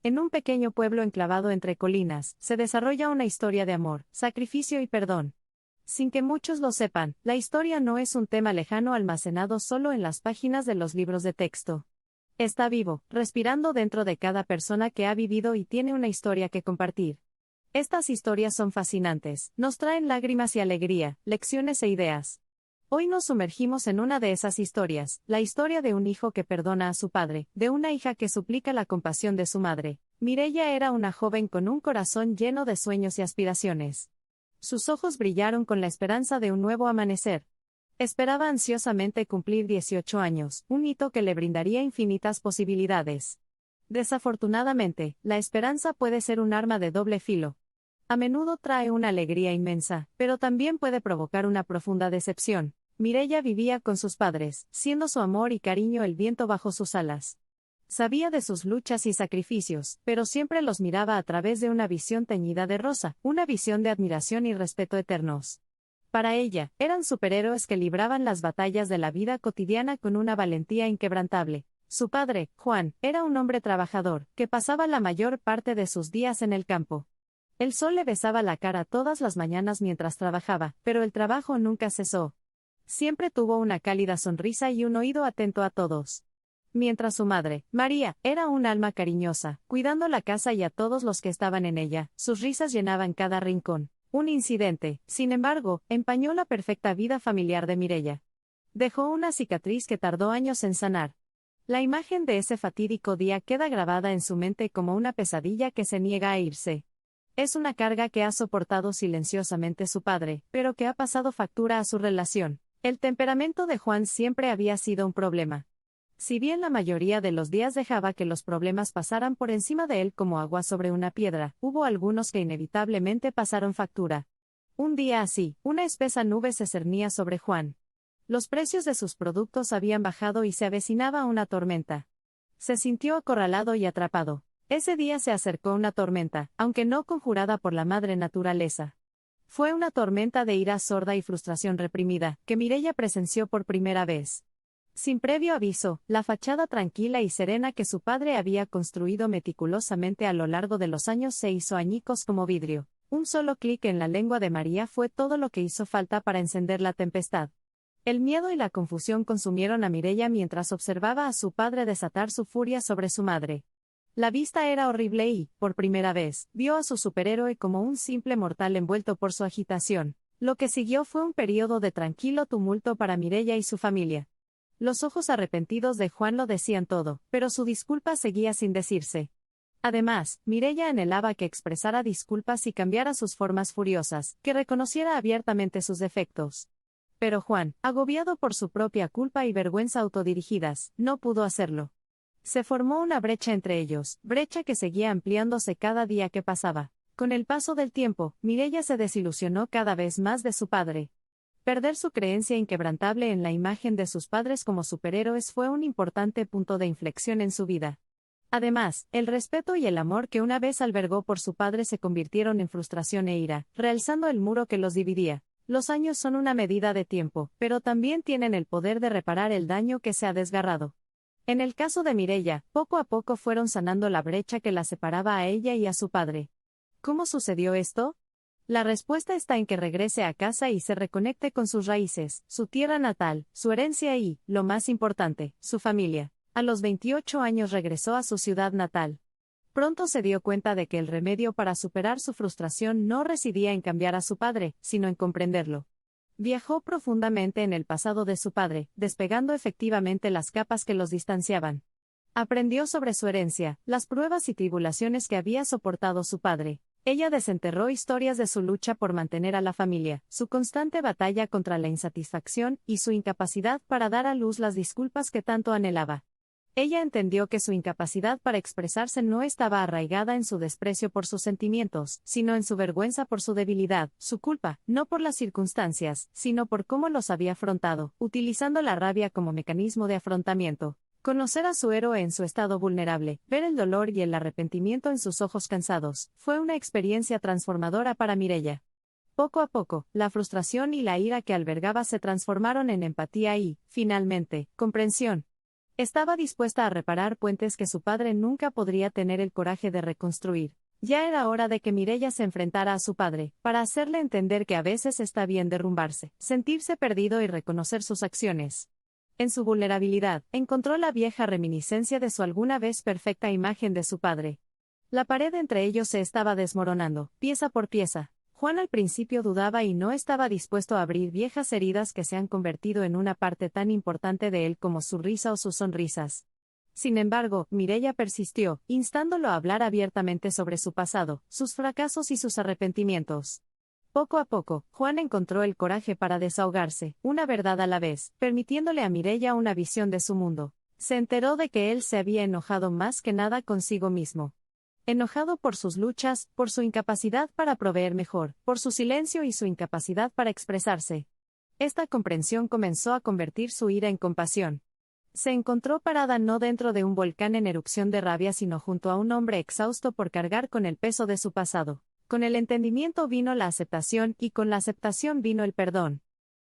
En un pequeño pueblo enclavado entre colinas, se desarrolla una historia de amor, sacrificio y perdón. Sin que muchos lo sepan, la historia no es un tema lejano almacenado solo en las páginas de los libros de texto. Está vivo, respirando dentro de cada persona que ha vivido y tiene una historia que compartir. Estas historias son fascinantes, nos traen lágrimas y alegría, lecciones e ideas. Hoy nos sumergimos en una de esas historias, la historia de un hijo que perdona a su padre, de una hija que suplica la compasión de su madre. Mireia era una joven con un corazón lleno de sueños y aspiraciones. Sus ojos brillaron con la esperanza de un nuevo amanecer. Esperaba ansiosamente cumplir 18 años, un hito que le brindaría infinitas posibilidades. Desafortunadamente, la esperanza puede ser un arma de doble filo. A menudo trae una alegría inmensa, pero también puede provocar una profunda decepción. Mireia vivía con sus padres, siendo su amor y cariño el viento bajo sus alas. Sabía de sus luchas y sacrificios, pero siempre los miraba a través de una visión teñida de rosa, una visión de admiración y respeto eternos. Para ella, eran superhéroes que libraban las batallas de la vida cotidiana con una valentía inquebrantable. Su padre, Juan, era un hombre trabajador, que pasaba la mayor parte de sus días en el campo. El sol le besaba la cara todas las mañanas mientras trabajaba, pero el trabajo nunca cesó. Siempre tuvo una cálida sonrisa y un oído atento a todos. Mientras su madre, María, era un alma cariñosa, cuidando la casa y a todos los que estaban en ella, sus risas llenaban cada rincón. Un incidente, sin embargo, empañó la perfecta vida familiar de Mireia. Dejó una cicatriz que tardó años en sanar. La imagen de ese fatídico día queda grabada en su mente como una pesadilla que se niega a irse. Es una carga que ha soportado silenciosamente su padre, pero que ha pasado factura a su relación. El temperamento de Juan siempre había sido un problema. Si bien la mayoría de los días dejaba que los problemas pasaran por encima de él como agua sobre una piedra, hubo algunos que inevitablemente pasaron factura. Un día así, una espesa nube se cernía sobre Juan. Los precios de sus productos habían bajado y se avecinaba una tormenta. Se sintió acorralado y atrapado. Ese día se acercó una tormenta, aunque no conjurada por la madre naturaleza. Fue una tormenta de ira sorda y frustración reprimida, que Mireia presenció por primera vez. Sin previo aviso, la fachada tranquila y serena que su padre había construido meticulosamente a lo largo de los años se hizo añicos como vidrio. Un solo clic en la lengua de María fue todo lo que hizo falta para encender la tempestad. El miedo y la confusión consumieron a Mireia mientras observaba a su padre desatar su furia sobre su madre. La vista era horrible y, por primera vez, vio a su superhéroe como un simple mortal envuelto por su agitación. Lo que siguió fue un período de tranquilo tumulto para Mireia y su familia. Los ojos arrepentidos de Juan lo decían todo, pero su disculpa seguía sin decirse. Además, Mireia anhelaba que expresara disculpas y cambiara sus formas furiosas, que reconociera abiertamente sus defectos. Pero Juan, agobiado por su propia culpa y vergüenza autodirigidas, no pudo hacerlo. Se formó una brecha entre ellos, brecha que seguía ampliándose cada día que pasaba. Con el paso del tiempo, Mireia se desilusionó cada vez más de su padre. Perder su creencia inquebrantable en la imagen de sus padres como superhéroes fue un importante punto de inflexión en su vida. Además, el respeto y el amor que una vez albergó por su padre se convirtieron en frustración e ira, realzando el muro que los dividía. Los años son una medida de tiempo, pero también tienen el poder de reparar el daño que se ha desgarrado. En el caso de Mireia, poco a poco fueron sanando la brecha que la separaba a ella y a su padre. ¿Cómo sucedió esto? La respuesta está en que regrese a casa y se reconecte con sus raíces, su tierra natal, su herencia y, lo más importante, su familia. A los 28 años regresó a su ciudad natal. Pronto se dio cuenta de que el remedio para superar su frustración no residía en cambiar a su padre, sino en comprenderlo. Viajó profundamente en el pasado de su padre, despegando efectivamente las capas que los distanciaban. Aprendió sobre su herencia, las pruebas y tribulaciones que había soportado su padre. Ella desenterró historias de su lucha por mantener a la familia, su constante batalla contra la insatisfacción y su incapacidad para dar a luz las disculpas que tanto anhelaba. Ella entendió que su incapacidad para expresarse no estaba arraigada en su desprecio por sus sentimientos, sino en su vergüenza por su debilidad, su culpa, no por las circunstancias, sino por cómo los había afrontado, utilizando la rabia como mecanismo de afrontamiento. Conocer a su héroe en su estado vulnerable, ver el dolor y el arrepentimiento en sus ojos cansados, fue una experiencia transformadora para Mireia. Poco a poco, la frustración y la ira que albergaba se transformaron en empatía y, finalmente, comprensión. Estaba dispuesta a reparar puentes que su padre nunca podría tener el coraje de reconstruir. Ya era hora de que Mireia se enfrentara a su padre, para hacerle entender que a veces está bien derrumbarse, sentirse perdido y reconocer sus acciones. En su vulnerabilidad, encontró la vieja reminiscencia de su alguna vez perfecta imagen de su padre. La pared entre ellos se estaba desmoronando, pieza por pieza. Juan al principio dudaba y no estaba dispuesto a abrir viejas heridas que se han convertido en una parte tan importante de él como su risa o sus sonrisas. Sin embargo, Mireia persistió, instándolo a hablar abiertamente sobre su pasado, sus fracasos y sus arrepentimientos. Poco a poco, Juan encontró el coraje para desahogarse, una verdad a la vez, permitiéndole a Mireia una visión de su mundo. Se enteró de que él se había enojado más que nada consigo mismo. Enojado por sus luchas, por su incapacidad para proveer mejor, por su silencio y su incapacidad para expresarse. Esta comprensión comenzó a convertir su ira en compasión. Se encontró parada no dentro de un volcán en erupción de rabia, sino junto a un hombre exhausto por cargar con el peso de su pasado. Con el entendimiento vino la aceptación y con la aceptación vino el perdón.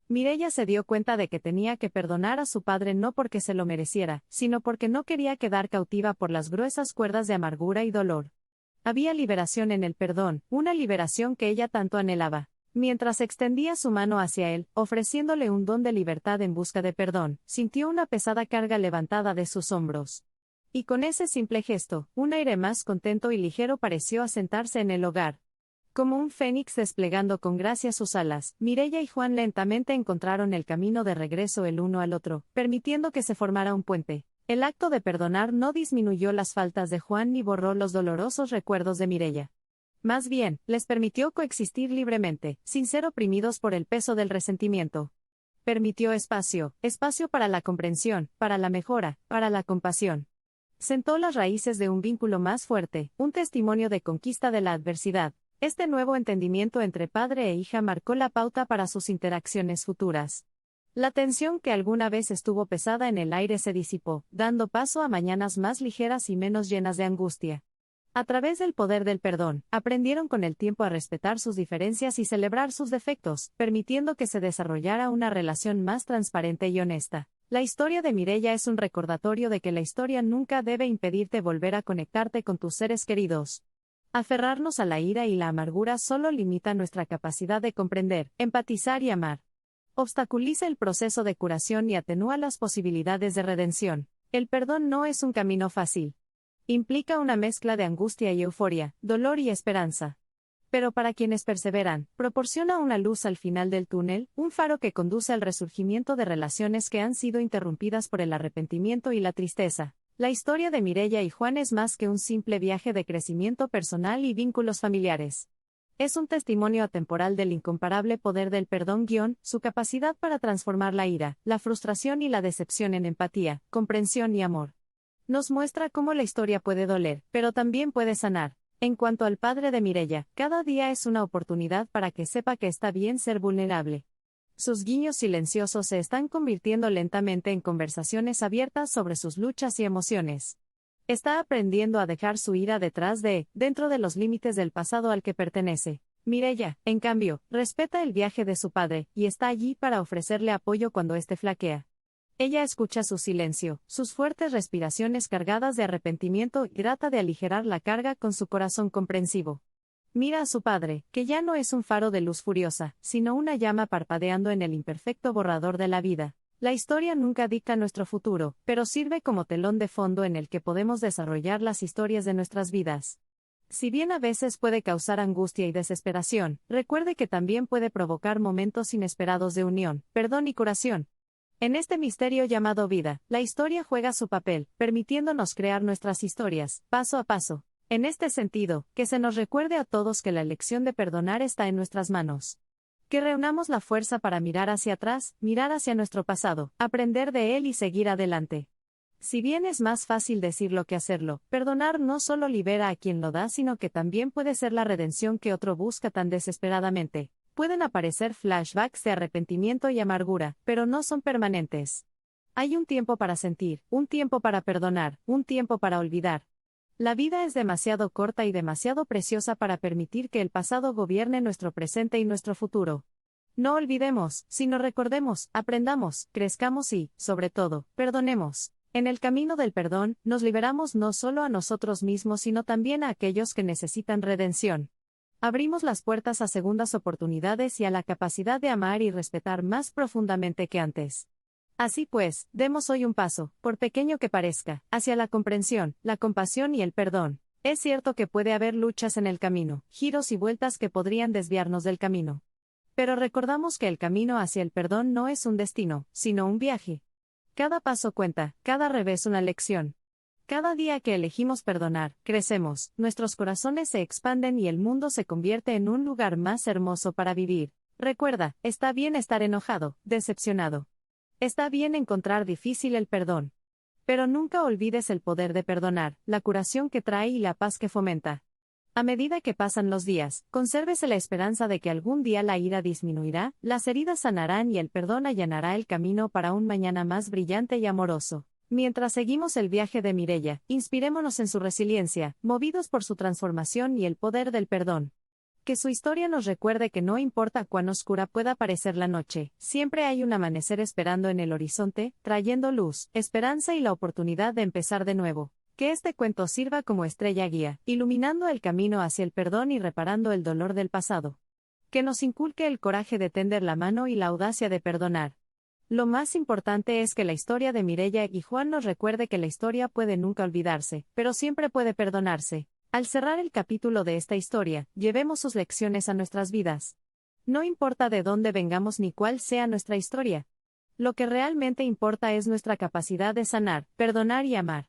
Mireia se dio cuenta de que tenía que perdonar a su padre no porque se lo mereciera, sino porque no quería quedar cautiva por las gruesas cuerdas de amargura y dolor. Había liberación en el perdón, una liberación que ella tanto anhelaba. Mientras extendía su mano hacia él, ofreciéndole un don de libertad en busca de perdón, sintió una pesada carga levantada de sus hombros. Y con ese simple gesto, un aire más contento y ligero pareció asentarse en el hogar. Como un fénix desplegando con gracia sus alas, Mireia y Juan lentamente encontraron el camino de regreso el uno al otro, permitiendo que se formara un puente. El acto de perdonar no disminuyó las faltas de Juan ni borró los dolorosos recuerdos de Mireia. Más bien, les permitió coexistir libremente, sin ser oprimidos por el peso del resentimiento. Permitió espacio para la comprensión, para la mejora, para la compasión. Sentó las raíces de un vínculo más fuerte, un testimonio de conquista de la adversidad. Este nuevo entendimiento entre padre e hija marcó la pauta para sus interacciones futuras. La tensión que alguna vez estuvo pesada en el aire se disipó, dando paso a mañanas más ligeras y menos llenas de angustia. A través del poder del perdón, aprendieron con el tiempo a respetar sus diferencias y celebrar sus defectos, permitiendo que se desarrollara una relación más transparente y honesta. La historia de Mireia es un recordatorio de que la historia nunca debe impedirte volver a conectarte con tus seres queridos. Aferrarnos a la ira y la amargura solo limita nuestra capacidad de comprender, empatizar y amar. Obstaculiza el proceso de curación y atenúa las posibilidades de redención. El perdón no es un camino fácil. Implica una mezcla de angustia y euforia, dolor y esperanza. Pero para quienes perseveran, proporciona una luz al final del túnel, un faro que conduce al resurgimiento de relaciones que han sido interrumpidas por el arrepentimiento y la tristeza. La historia de Mireia y Juan es más que un simple viaje de crecimiento personal y vínculos familiares. Es un testimonio atemporal del incomparable poder del perdón, su capacidad para transformar la ira, la frustración y la decepción en empatía, comprensión y amor. Nos muestra cómo la historia puede doler, pero también puede sanar. En cuanto al padre de Mireia, cada día es una oportunidad para que sepa que está bien ser vulnerable. Sus guiños silenciosos se están convirtiendo lentamente en conversaciones abiertas sobre sus luchas y emociones. Está aprendiendo a dejar su ira dentro de los límites del pasado al que pertenece. Mireia, en cambio, respeta el viaje de su padre, y está allí para ofrecerle apoyo cuando éste flaquea. Ella escucha su silencio, sus fuertes respiraciones cargadas de arrepentimiento y trata de aligerar la carga con su corazón comprensivo. Mira a su padre, que ya no es un faro de luz furiosa, sino una llama parpadeando en el imperfecto borrador de la vida. La historia nunca dicta nuestro futuro, pero sirve como telón de fondo en el que podemos desarrollar las historias de nuestras vidas. Si bien a veces puede causar angustia y desesperación, recuerde que también puede provocar momentos inesperados de unión, perdón y curación. En este misterio llamado vida, la historia juega su papel, permitiéndonos crear nuestras historias, paso a paso. En este sentido, que se nos recuerde a todos que la elección de perdonar está en nuestras manos. Que reunamos la fuerza para mirar hacia atrás, mirar hacia nuestro pasado, aprender de él y seguir adelante. Si bien es más fácil decirlo que hacerlo, perdonar no solo libera a quien lo da, sino que también puede ser la redención que otro busca tan desesperadamente. Pueden aparecer flashbacks de arrepentimiento y amargura, pero no son permanentes. Hay un tiempo para sentir, un tiempo para perdonar, un tiempo para olvidar. La vida es demasiado corta y demasiado preciosa para permitir que el pasado gobierne nuestro presente y nuestro futuro. No olvidemos, sino recordemos, aprendamos, crezcamos y, sobre todo, perdonemos. En el camino del perdón, nos liberamos no solo a nosotros mismos sino también a aquellos que necesitan redención. Abrimos las puertas a segundas oportunidades y a la capacidad de amar y respetar más profundamente que antes. Así pues, demos hoy un paso, por pequeño que parezca, hacia la comprensión, la compasión y el perdón. Es cierto que puede haber luchas en el camino, giros y vueltas que podrían desviarnos del camino. Pero recordamos que el camino hacia el perdón no es un destino, sino un viaje. Cada paso cuenta, cada revés una lección. Cada día que elegimos perdonar, crecemos, nuestros corazones se expanden y el mundo se convierte en un lugar más hermoso para vivir. Recuerda, está bien estar enojado, decepcionado. Está bien encontrar difícil el perdón. Pero nunca olvides el poder de perdonar, la curación que trae y la paz que fomenta. A medida que pasan los días, consérvese la esperanza de que algún día la ira disminuirá, las heridas sanarán y el perdón allanará el camino para un mañana más brillante y amoroso. Mientras seguimos el viaje de Mireya, inspirémonos en su resiliencia, movidos por su transformación y el poder del perdón. Que su historia nos recuerde que no importa cuán oscura pueda parecer la noche, siempre hay un amanecer esperando en el horizonte, trayendo luz, esperanza y la oportunidad de empezar de nuevo. Que este cuento sirva como estrella guía, iluminando el camino hacia el perdón y reparando el dolor del pasado. Que nos inculque el coraje de tender la mano y la audacia de perdonar. Lo más importante es que la historia de Mireya y Juan nos recuerde que la historia puede nunca olvidarse, pero siempre puede perdonarse. Al cerrar el capítulo de esta historia, llevemos sus lecciones a nuestras vidas. No importa de dónde vengamos ni cuál sea nuestra historia. Lo que realmente importa es nuestra capacidad de sanar, perdonar y amar.